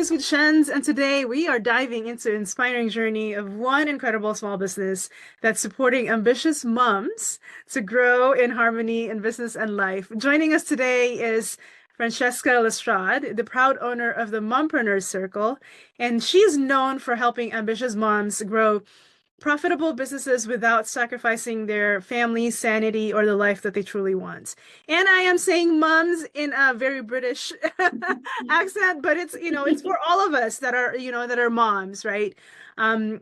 Interviews with Shenz, and today we are diving into the inspiring journey of one incredible small business that's supporting ambitious moms to grow in harmony in business and life. Joining us today is Francesca Lestrade, the proud owner of the Mumpreneur Circle, and she's known for helping ambitious moms grow profitable businesses without sacrificing their family, sanity, or the life that they truly want. And I am saying moms in a very British accent, but it's for all of us that are, that are moms, right? And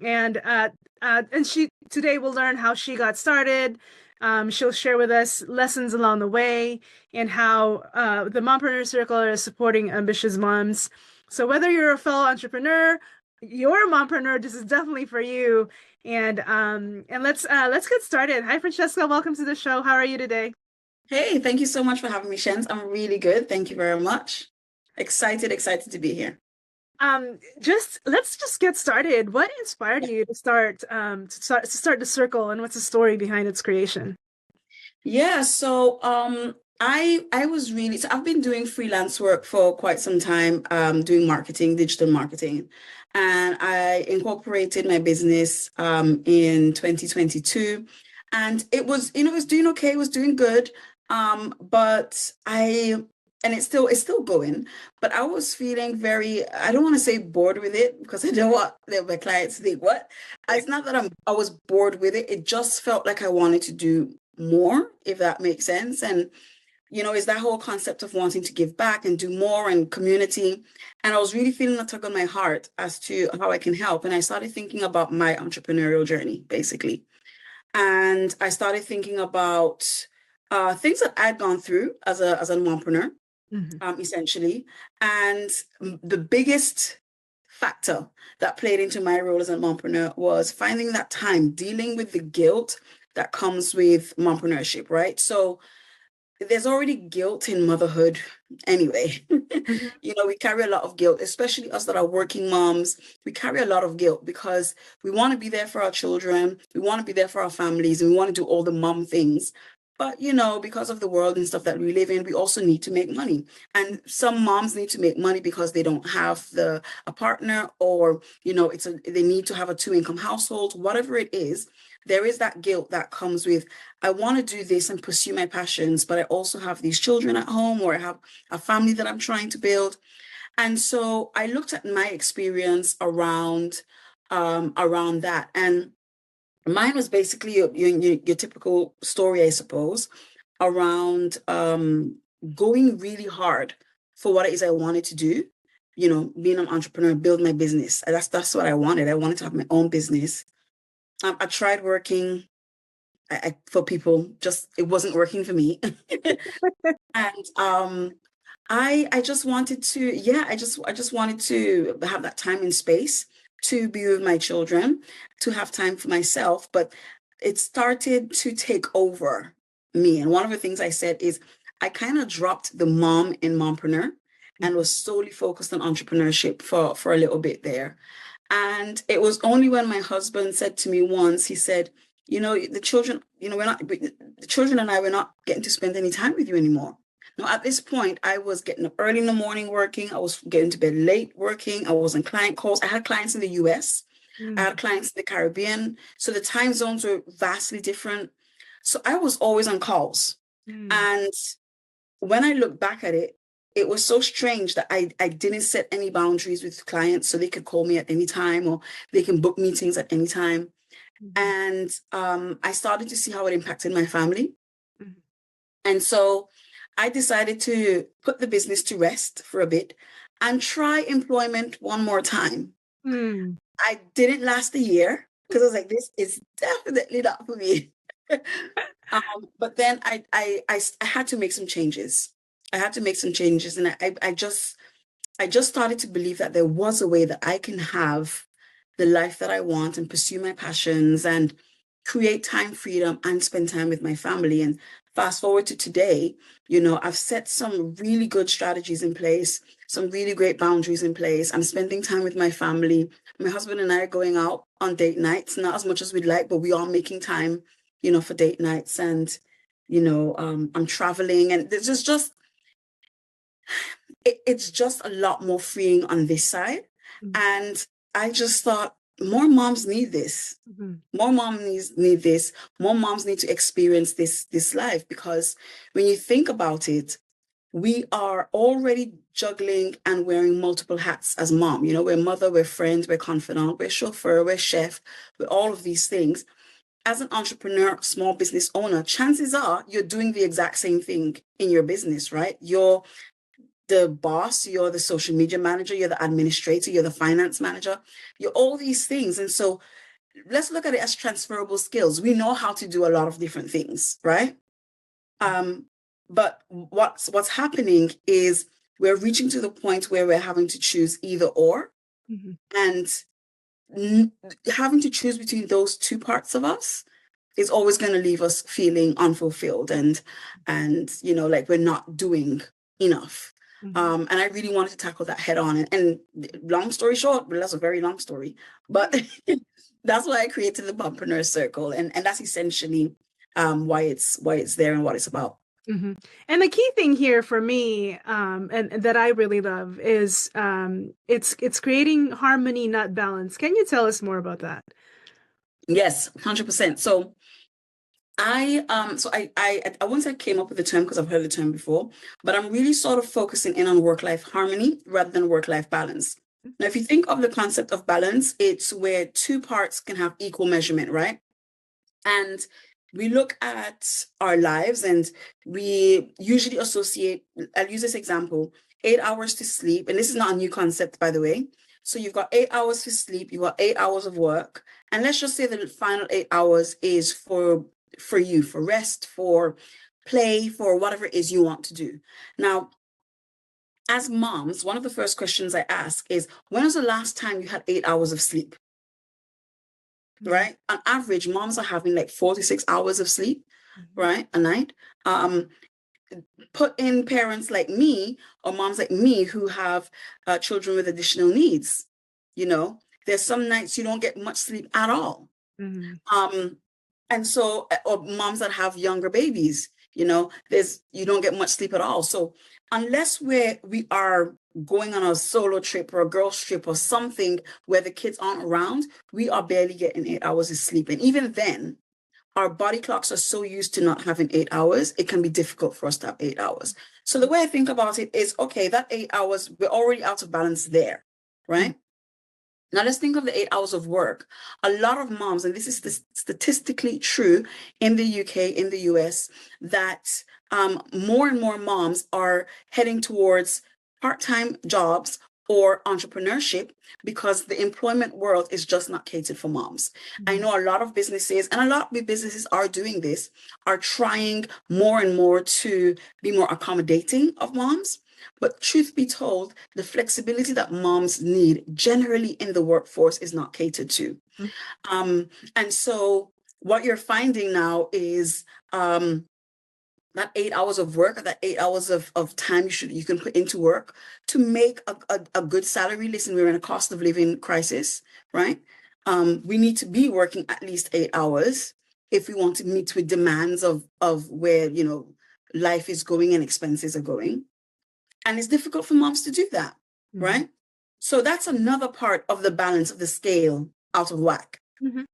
she today will learn how she got started. She'll share with us lessons along the way and how the Mumpreneur Circle is supporting ambitious moms. So whether you're a fellow entrepreneur, you're a mompreneur, this is definitely for you. And let's get started. Hi, Francesca. Welcome to the show. How are you today? Hey, thank you so much for having me, Shenz. I'm really good. Thank you very much. Excited to be here. Let's just get started. What inspired you to start the circle, and what's the story behind its creation? Yeah, so I was really so I've been doing freelance work for quite some time, doing marketing, digital marketing, and I incorporated my business in 2022, and it was doing okay, it was doing good, but it's still going, but I was feeling very, I don't want to say bored with it because I don't want my clients to think what. It's not that I was bored with it. It just felt like I wanted to do more, if that makes sense. And it's that whole concept of wanting to give back and do more and community. And I was really feeling a tug on my heart as to how I can help. And I started thinking about my entrepreneurial journey, basically. And I started thinking about things that I'd gone through as an entrepreneur, essentially. And the biggest factor that played into my role as a mompreneur was finding that time dealing with the guilt that comes with mompreneurship, right? So there's already guilt in motherhood anyway. We carry a lot of guilt, especially us that are working moms. We carry a lot of guilt because we want to be there for our children, we want to be there for our families, and we want to do all the mom things. But, because of the world and stuff that we live in, we also need to make money. And some moms need to make money because they don't have a partner, or, they need to have a two-income household, whatever it is. There is that guilt that comes with, I want to do this and pursue my passions, but I also have these children at home, or I have a family that I'm trying to build. And so I looked at my experience around that. And mine was basically your typical story, I suppose, around going really hard for what it is I wanted to do. Being an entrepreneur, build my business. That's what I wanted. I wanted to have my own business. I tried working for people, just it wasn't working for me. And I just wanted to, I just wanted to have that time and space to be with my children, to have time for myself. But it started to take over me. And one of the things I said is I kind of dropped the mom in mompreneur and was solely focused on entrepreneurship for a little bit there. And it was only when my husband said to me once, he said, the children, the children and I were not getting to spend any time with you anymore. Now, at this point, I was getting up early in the morning working. I was getting to bed late working. I was on client calls. I had clients in the US. I had clients in the Caribbean. So the time zones were vastly different. So I was always on calls. And when I look back at it, it was so strange that I didn't set any boundaries with clients so they could call me at any time, or they can book meetings at any time. And I started to see how it impacted my family. And so I decided to put the business to rest for a bit and try employment one more time. I didn't last a year because I was like, this is definitely not for me. But then I had to make some changes. And I just started to believe that there was a way that I can have the life that I want and pursue my passions and create time freedom and spend time with my family. And fast forward to today, I've set some really good strategies in place, some really great boundaries in place. I'm spending time with my family. My husband and I are going out on date nights, not as much as we'd like, but we are making time, for date nights. And, I'm traveling, and there's just it's just a lot more freeing on this side. Mhm. And I just thought more moms need this. Mhm. More moms need this. More moms need to experience this life, because when you think about it, we are already juggling and wearing multiple hats as mom. You know, we're mother, we're friend, we're confidant, we're chauffeur, we're chef, we're all of these things. As an entrepreneur, small business owner, chances are you're doing the exact same thing in your business, right? You're the boss, you're the social media manager, you're the administrator, you're the finance manager, you're all these things. And so let's look at it as transferable skills. We know how to do a lot of different things, right? But what's happening is we're reaching to the point where we're having to choose either or, Mhm. and having to choose between those two parts of us is always going to leave us feeling unfulfilled and like we're not doing enough. Mhm. And I really wanted to tackle that head on. And long story short, but that's a very long story, but that's why I created the Mumpreneur Circle, and that's essentially why it's there and what it's about. Mhm. And the key thing here for me, and that I really love is it's creating harmony, not balance. Can you tell us more about that? Yes, 100%. So I won't say I came up with the term because I've heard the term before, but I'm really sort of focusing in on work-life harmony rather than work-life balance. Now, if you think of the concept of balance, it's where two parts can have equal measurement, right? And we look at our lives and we usually associate, I'll use this example, 8 hours to sleep. And this is not a new concept, by the way. So you've got 8 hours to sleep, you've got 8 hours of work. And let's just say the final 8 hours is for you, for rest, for play, for whatever it is you want to do. Now, as moms, one of the first questions I ask is, when was the last time you had 8 hours of sleep? Mhm. Right? On average, moms are having like 4 to 6 hours of sleep, right? A night. Um, Put in parents like me or moms like me who have children with additional needs. You know, there's some nights you don't get much sleep at all. Mhm. Um, and so, or moms that have younger babies, you don't get much sleep at all. So unless we are going on a solo trip or a girls trip or something where the kids aren't around, we are barely getting 8 hours of sleep. And even then, our body clocks are so used to not having 8 hours, it can be difficult for us to have 8 hours. So the way I think about it is, okay, that 8 hours, we're already out of balance there, Mhm. right? Now let's think of the 8 hours of work. A lot of moms, and this is statistically true in the UK, in the US, that more and more moms are heading towards part-time jobs or entrepreneurship because the employment world is just not catered for moms. I Mhm. know a lot of businesses, and a lot of businesses are doing this, are trying more and more to be more accommodating of moms. But truth be told, the flexibility that moms need generally in the workforce is not catered to. Mhm. And so what you're finding now is that 8 hours of work, that 8 hours of time you can put into work to make a good salary. Listen, we're in a cost of living crisis, right? We need to be working at least 8 hours if we want to meet with demands of where, life is going and expenses are going. And it's difficult for moms to do that, Mhm. right? So that's another part of the balance of the scale out of whack. Mhm.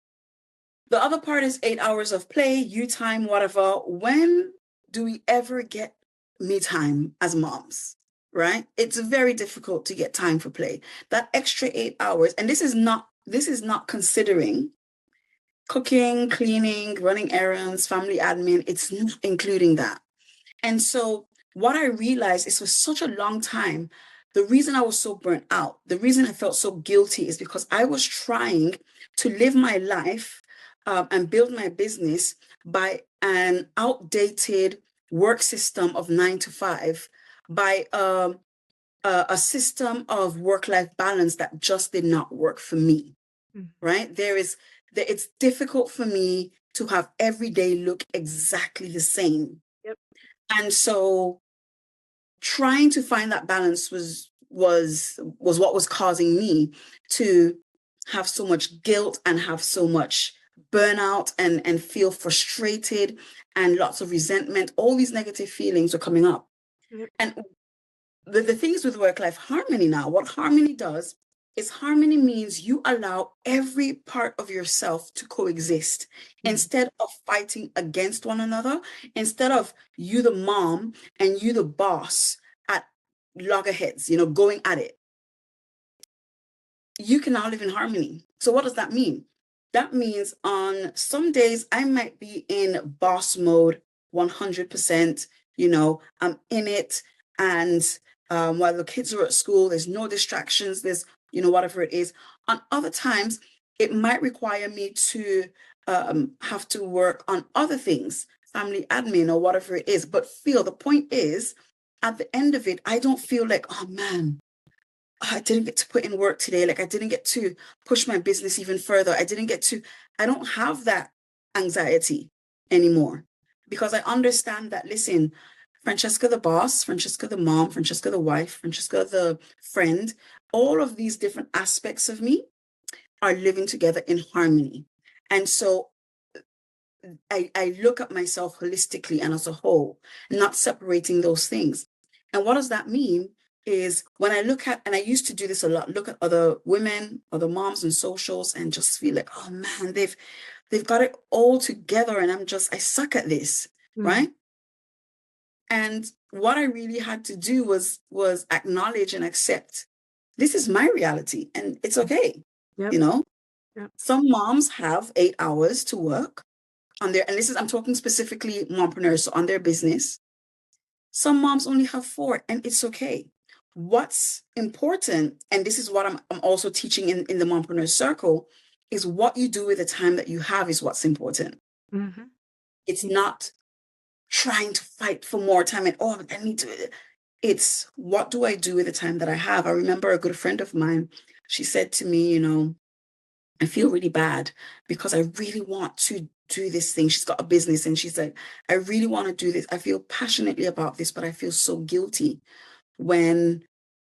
The other part is 8 hours of play, you time, whatever. When do we ever get me time as moms, right? It's very difficult to get time for play. That extra 8 hours, and this is not considering cooking, cleaning, running errands, family admin. It's not including that. And so what I realized is for such a long time, the reason I was so burnt out, the reason I felt so guilty is because I was trying to live my life and build my business by an outdated work system of 9 to 5, by a system of work-life balance that just did not work for me, Mhm. right? It's difficult for me to have every day look exactly the same. Yep. And so trying to find that balance was what was causing me to have so much guilt and have so much burnout and feel frustrated and lots of resentment. All these negative feelings were coming up. Yep. And the things with work-life harmony now, what harmony does is harmony means you allow every part of yourself to coexist instead of fighting against one another, instead of you the mom and you the boss at loggerheads, going at it. You can now live in harmony. So what does that mean? That means on some days I might be in boss mode 100%, I'm in it. And while the kids are at school, there's no distractions, there's, whatever it is. On other times, it might require me to have to work on other things, family admin or whatever it is. But the point is, at the end of it, I don't feel like, oh man, I didn't get to put in work today. Like I didn't get to push my business even further. I don't have that anxiety anymore because I understand that, listen, Francesca the boss, Francesca the mom, Francesca the wife, Francesca the friend, all of these different aspects of me are living together in harmony. And so I look at myself holistically and as a whole, not separating those things. And what does that mean? Is when I look at, and I used to do this a lot, look at other women, other moms and socials and just feel like, oh man, they've got it all together and I suck at this, right? And what I really had to do was acknowledge and accept this is my reality and it's okay. Yep. Yep. Some moms have 8 hours to work on their, and I'm talking specifically mompreneurs, so on their business. Some moms only have 4 and it's okay. What's important, and this is what I'm also teaching in the Mumpreneur Circle, is what you do with the time that you have is what's important. Mm-hmm. It's not trying to fight for more time and, oh, I need to. It's what do I do with the time that I have? I remember a good friend of mine, she said to me, I feel really bad because I really want to do this thing. She's got a business and she's like, I really want to do this. I feel passionately about this, but I feel so guilty when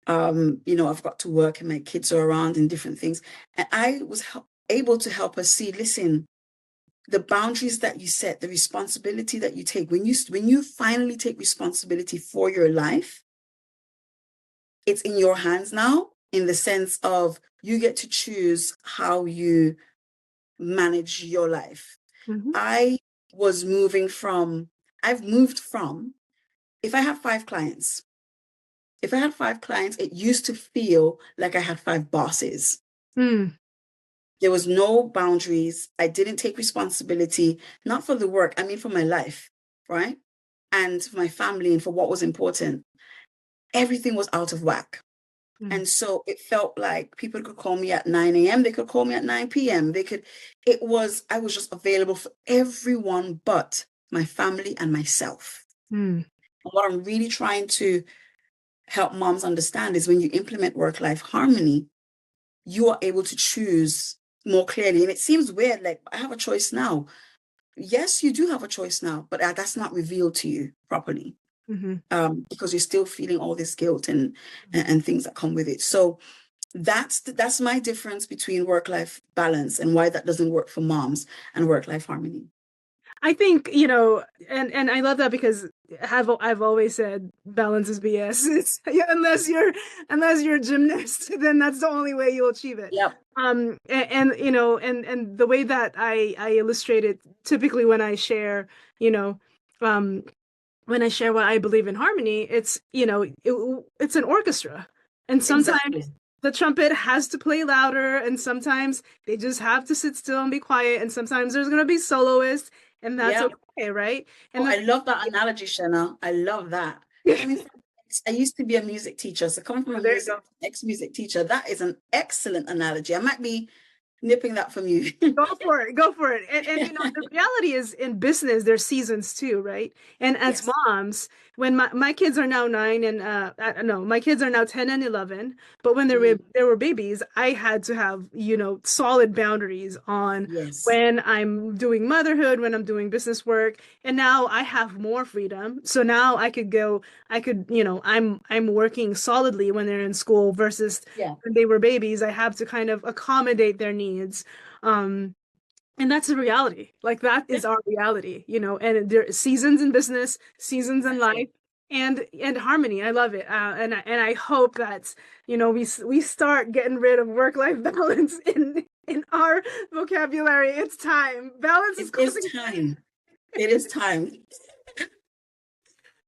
I've got to work and my kids are around and different things. And I was able to help her see, listen, the boundaries that you set, the responsibility that you take, when you finally take responsibility for your life, it's in your hands now, in the sense of you get to choose how you manage your life. Mm-hmm. I've moved from, if I have 5 clients, it used to feel like I had 5 bosses. There was no boundaries. I didn't take responsibility, not for the work, I mean for my life, right? And for my family and for what was important. Everything was out of whack. And so it felt like people could call me at 9 a.m. They could call me at 9 p.m. I was just available for everyone but my family and myself. And what I'm really trying to help moms understand is when you implement work-life harmony, you are able to choose more clearly. And it seems weird, like I have a choice now. Yes, you do have a choice now, but that's not revealed to you properly. Because you're still feeling all this guilt and things that come with it. So that's my difference between work-life balance and why that doesn't work for moms and work-life harmony. I think, and I love that because I've always said balance is BS. It's, unless you're a gymnast, then that's the only way you'll achieve it. Yep. And the way that I illustrate it typically when I share, when I share what I believe in harmony, it's, it's an orchestra. And sometimes the trumpet has to play louder, and sometimes they just have to sit still and be quiet. And sometimes there's going to be soloists, and that's okay, right? And I love that analogy, Shenna. I love that. I used to be a music teacher. So coming from ex-music teacher, that is an excellent analogy. I might be nipping that from you. Go for it. And the reality is in business, there's seasons too, right? And as moms, when my kids are now 9 and my kids are now 10 and 11, but when they were babies, I had to have, solid boundaries on when I'm doing motherhood, when I'm doing business work. And now I have more freedom. So now I'm working solidly when they're in school versus when they were babies. I have to kind of accommodate their needs. And that's the reality. Like that is our reality, and there are seasons in business, seasons in life. and harmony. I love it. And I hope that, we start getting rid of work-life balance in our vocabulary. It's time. Balance is It is causing. time. It is time.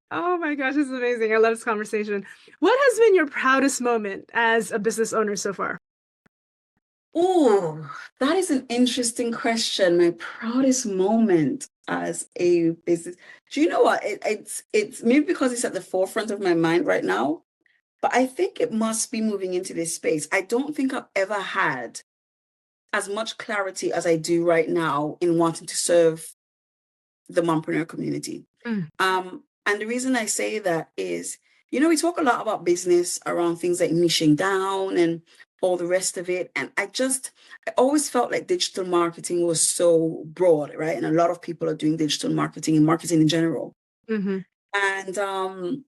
Oh my gosh, this is amazing. I love this conversation. What has been your proudest moment as a business owner so far? Oh, that is an interesting question. My proudest moment as a business. Do you know what? It's maybe because it's at the forefront of my mind right now, but I think it must be moving into this space. I don't think I've ever had as much clarity as I do right now in wanting to serve the mompreneur community. Mm, And the reason I say that is, we talk a lot about business around things like niching down and all the rest of it. And I always felt like digital marketing was so broad, right? And a lot of people are doing digital marketing and marketing in general. hmm And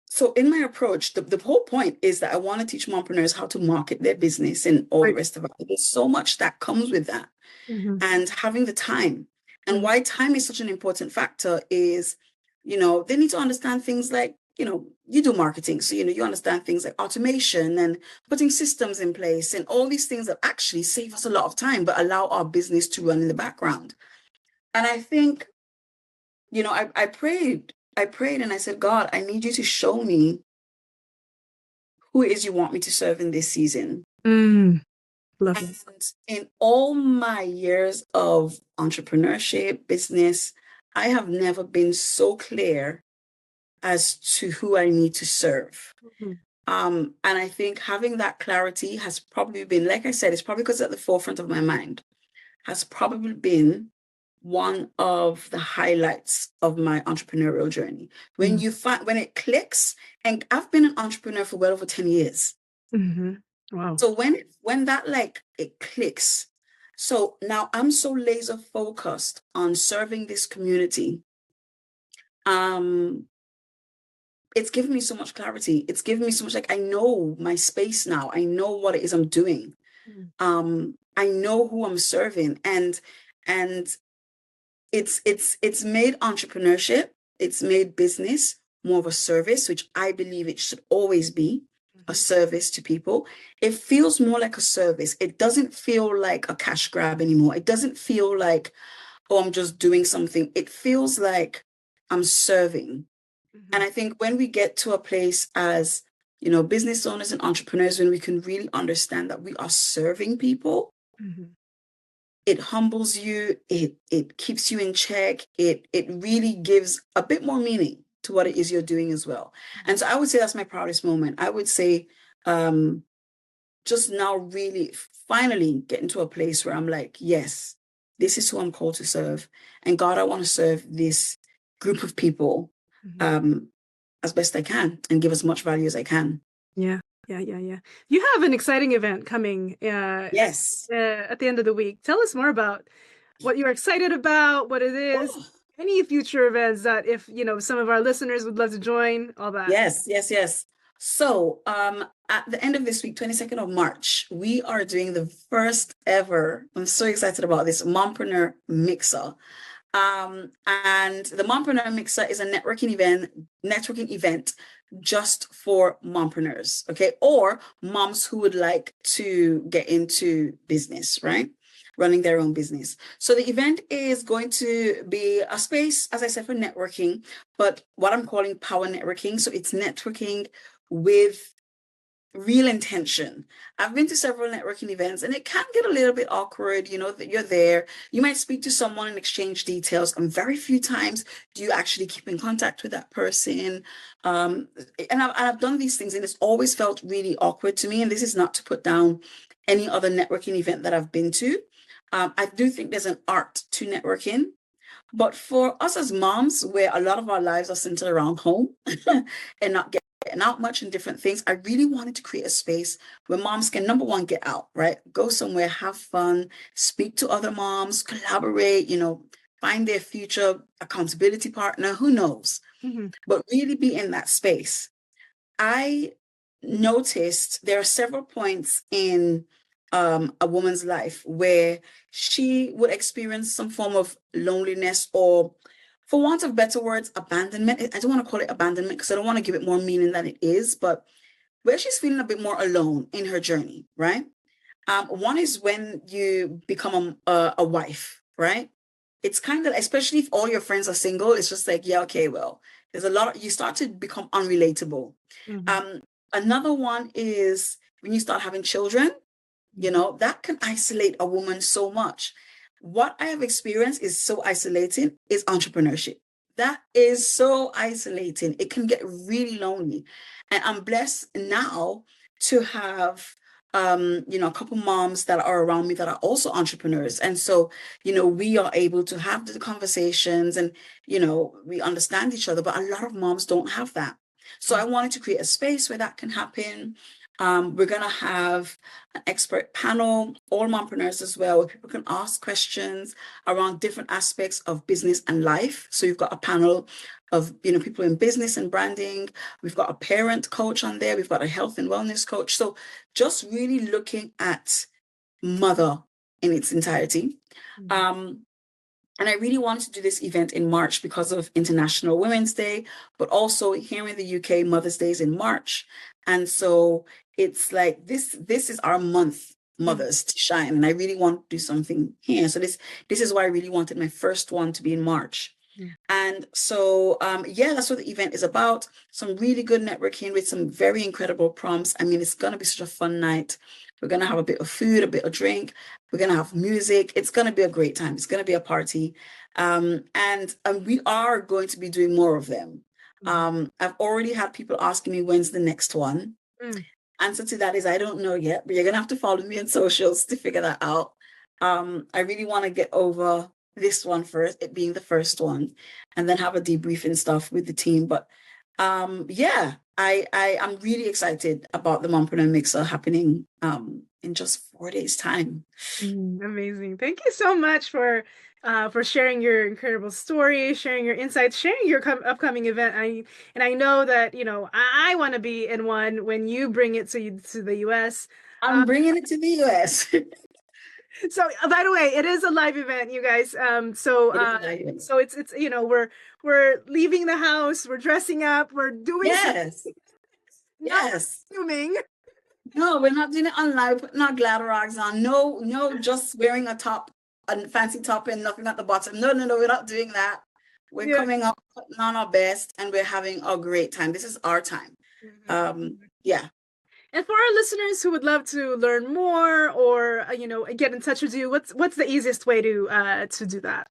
so in my approach, the whole point is that I want to teach mompreneurs how to market their business and all the Right. rest of it. There's so much that comes with that. hmm And having the time. And hmm why time is such an important factor is, they need to understand things like, you do marketing. So, you understand things like automation and putting systems in place and all these things that actually save us a lot of time, but allow our business to run in the background. And I think, I prayed and I said, God, I need you to show me who it is you want me to serve in this season. Mm, love And it. in all my years of entrepreneurship, business, I have never been so clear as to who I need to serve. Mhm. And I think having that clarity has probably been, like I said, it's probably because at the forefront of my mind, has probably been one of the highlights of my entrepreneurial journey. Mm, When it clicks, and I've been an entrepreneur for well over 10 years. hmm Wow. So when that like it clicks, so now I'm so laser focused on serving this community. Um, it's given me so much clarity. It's given me so much like I know my space now. I know what it is I'm doing. Mm, I know who I'm serving, and it's made entrepreneurship, it's made business more of a service, which I believe it should always be a mhm, service to people. It feels more like a service. It doesn't feel like a cash grab anymore. It doesn't feel like, oh, I'm just doing something. It feels like I'm serving. And mhm, I think when we get to a place as, business owners and entrepreneurs, when we can really understand that we are serving people, mhm. it humbles you, it keeps you in check, it really gives a bit more meaning to what it is you're doing as well. And so I would say that's my proudest moment. I would say um just now really finally getting to a place where I'm like, yes, this is who I'm called to serve. And God, I want to serve this group of people Mhm. um as best I can and give as much value as I can. Yeah, yeah, yeah, yeah. You have an exciting event coming Yes. at the end of the week. Tell us more about what you're excited about, what it is, Oh, any future events that if, some of our listeners would love to join, all that. yes, yes, yes. So, at the end of this week, 22nd of March, we are doing the first ever, I'm so excited about this, Mompreneur Mixer. And the Mumpreneur Mixer is a networking event just for mompreneurs, okay, or moms who would like to get into business, right? Running their own business. So the event is going to be a space, as I said, for networking, but what I'm calling power networking. So it's networking with real intention. I've been to several networking events and it can get a little bit awkward, that you're there. You might speak to someone and exchange details, and very few times do you actually keep in contact with that person. Um, and I've done these things and it's always felt really awkward to me. And this is not to put down any other networking event that I've been to. I do think there's an art to networking. But for us as moms, where a lot of our lives are centered around home and not getting out much and different things, I really wanted to create a space where moms can, number one, get out, right? Go somewhere, have fun, speak to other moms, collaborate, find their future accountability partner, who knows? Mhm. But really be in that space. I noticed there are several points in a woman's life where she would experience some form of loneliness or for want of better words, abandonment. I don't want to call it abandonment because I don't want to give it more meaning than it is, but where she's feeling a bit more alone in her journey, right? One is when you become a wife, right? It's kind of, especially if all your friends are single, it's just like, yeah, okay, well, there's a lot, you start to become unrelatable. Mhm. Um, Another one is when you start having children, you know, that can isolate a woman so much. What I have experienced is so isolating is entrepreneurship. That is so isolating. It can get really lonely. And I'm blessed now to have you know, a couple moms that are around me that are also entrepreneurs. And so, you know, we are able to have the conversations and, you know, we understand each other, but a lot of moms don't have that. So I wanted to create a space where that can happen. We're going to have an expert panel, all mompreneurs as well, where people can ask questions around different aspects of business and life. So you've got a panel of, you know, people in business and branding. We've got a parent coach on there. We've got a health and wellness coach. So just really looking at mother in its entirety. Um, and I really wanted to do this event in March because of International Women's Day, but also here in the UK, Mother's Day is in March. And so it's like this is our month, Mhm. mothers to shine. And I really want to do something here. So this is why I really wanted my first one to be in March. Mhm. And so yeah, that's what the event is about. Some really good networking with some very incredible prompts. I mean, it's gonna be such a fun night. We're gonna have a bit of food, a bit of drink. We're going to have music. It's going to be a great time. It's going to be a party. And we are going to be doing more of them. Mhm. I've already had people asking me when's the next one. Mm. Answer to that is I don't know yet, but you're going to have to follow me on socials to figure that out. I really want to get over this one first, it being the first one, and then have a debrief and stuff with the team. But yeah, I am really excited about the Mompreneur Mixer happening in just 4 days' time. Amazing. Thank you so much for sharing your incredible story, sharing your insights, sharing your upcoming event. I know that, you know, I want to be in one when you bring it to the US. I'm bringing it to the US. So by the way, it is a live event, you guys. It is like, So it's you know, we're leaving the house, we're dressing up, we're doing something, yes, not yes. assuming. No, we're not doing it online. We're putting our glitter rags on. No, no, just wearing a top, a fancy top and nothing at the bottom. No, no, no, we're not doing that. We're Yeah. coming up, putting on our best, and we're having a great time. This is our time. Yeah. And for our listeners who would love to learn more or you know, get in touch with you, what's the easiest way to do that?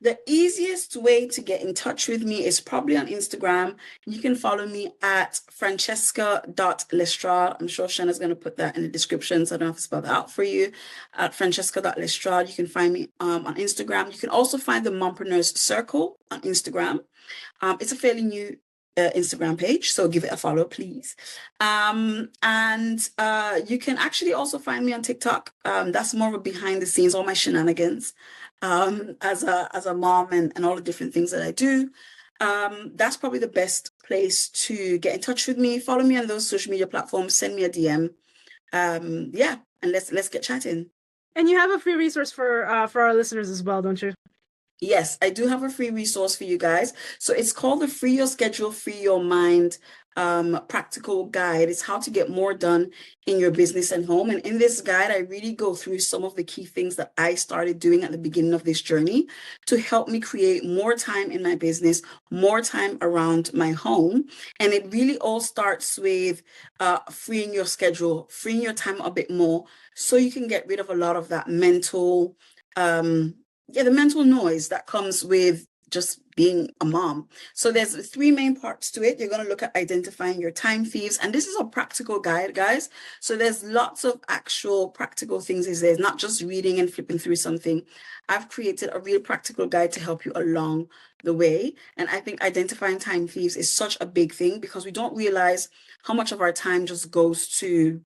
The easiest way to get in touch with me is probably on Instagram. You can follow me at francesca.lestrade. I'm sure Shanna's going to put that in the description, so I don't have to spell that out for you. At francesca.lestrade, you can find me on Instagram. You can also find the Mumpreneur Circle on Instagram. It's a fairly new Instagram page, so give it a follow, please. And you can actually also find me on TikTok. That's more of a behind the scenes, all my shenanigans as a mom and all the different things that I do. That's probably the best place to get in touch with me. Follow me on those social media platforms. Send me a DM. Yeah, and let's get chatting. And you have a free resource for our listeners as well, don't you? Yes, I do have a free resource for you guys. So it's called the Free Your Schedule, Free Your Mind practical guide. It's how to get more done in your business and home. And in this guide, I really go through some of the key things that I started doing at the beginning of this journey to help me create more time in my business, more time around my home. And it really all starts with freeing your schedule, freeing your time a bit more so you can get rid of a lot of that mental the mental noise that comes with just being a mom. So there's three main parts to it. You're going to look at identifying your time thieves. And this is a practical guide, guys. So there's lots of actual practical things. There's not just reading and flipping through something. I've created a real practical guide to help you along the way. And I think identifying time thieves is such a big thing because we don't realize how much of our time just goes to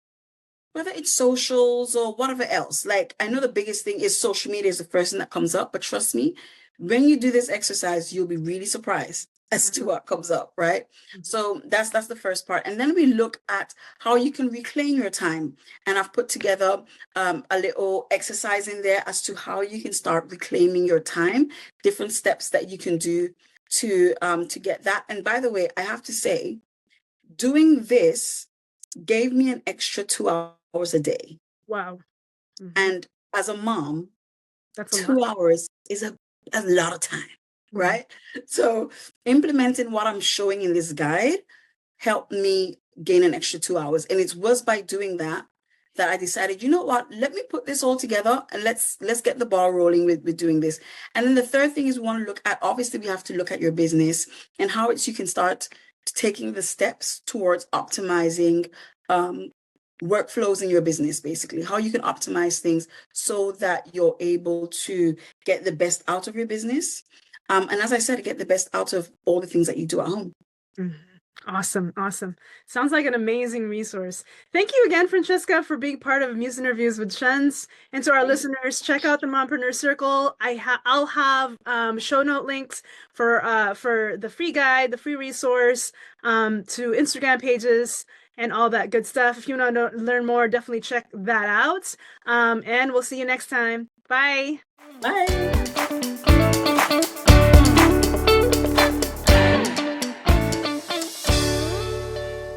whether it's socials or whatever else. Like, I know the biggest thing is social media is the first thing that comes up, but trust me, when you do this exercise, you'll be really surprised as to what comes up, right? So that's the first part. And then we look at how you can reclaim your time. And I've put together a little exercise in there as to how you can start reclaiming your time, different steps that you can do to get that. And by the way, I have to say, doing this gave me an extra 2 hours a day. Wow. And as a mom, that's a 2 hours is a lot of time, right? So implementing what I'm showing in this guide helped me gain an extra 2 hours. And it was by doing that I decided, you know what, let me put this all together and let's get the ball rolling with doing this. And then the third thing is we want to look at, obviously we have to look at your business and how you can start taking the steps towards optimizing workflows in your business, basically, how you can optimize things so that you're able to get the best out of your business. And as I said, get the best out of all the things that you do at home. Awesome. Awesome. Sounds like an amazing resource. Thank you again, Francesca, for being part of Muse Interviews with Shenz. And to our listeners, check out the Mumpreneur Circle. I'll have show note links for the free guide, the free resource, to Instagram pages and all that good stuff. If you want to learn more, definitely check that out. And we'll see you next time. Bye. Bye.